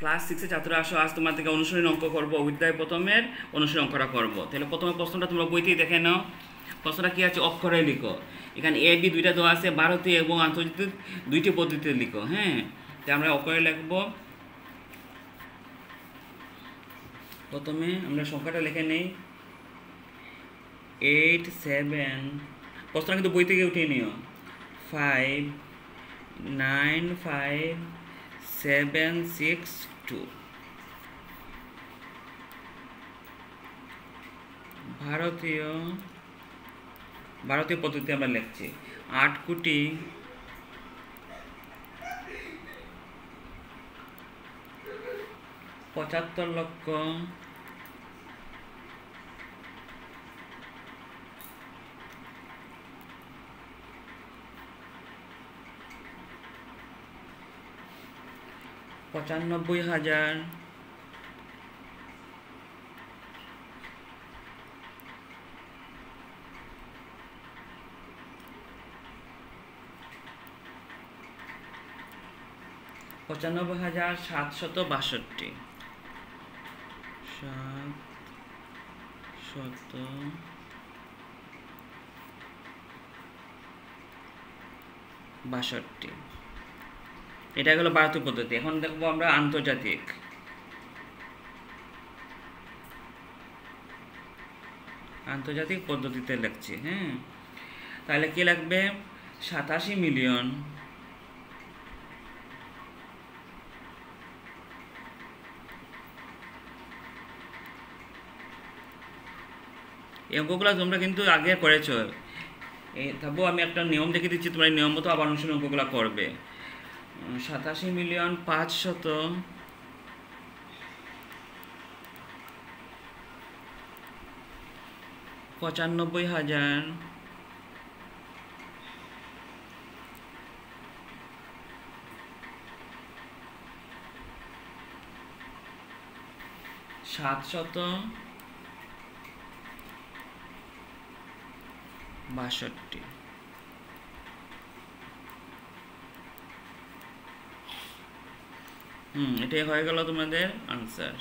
Class 6 এর ছাত্ররা আসো, আজ তোমার থেকে অনুশীলনী অঙ্ক করবো। অধ্যায় প্রথমের অনুশীলনী অঙ্কটা করবো। তাহলে প্রথমে প্রশ্নটা তোমরা বইতেই দেখে নাও। প্রশ্নটা কি আছে, অক্ষরে লিখো। এখানে এ বি দুইটা দেওয়া আছে, ভারতীয় এবং আন্তর্জাতিক দুইটি পদ্ধতিতে লিখো। হ্যাঁ, তাই আমরা অক্ষরে লিখবো। প্রথমে আমরা সংখ্যাটা লিখে নেই 8 7, প্রশ্নটা কিন্তু বই থেকে উঠিয়ে নিও, 5 9 5 7 6 2। ভারতীয় পদ্ধতি আমরা লিখছি 8 কোটি 75 লক্ষ 95,000 95,762 762। এটা হলো ভারতীয় পদ্ধতি। এখন দেখবো আমরা আন্তর্জাতিক পদ্ধতিতে লিখছি। হ্যাঁ, তাহলে কি লাগবে, 87 মিলিয়ন এই অঙ্কগুলো তোমরা কিন্তু আগে করেছো। তবুও আমি একটা নিয়ম দেখে দিচ্ছি, তোমরা নিয়ম মতো আবার অনুশীলন অঙ্কগুলো করবে। 87,595,000 762। এটাই হয়ে গেল তোমাদের আনসার।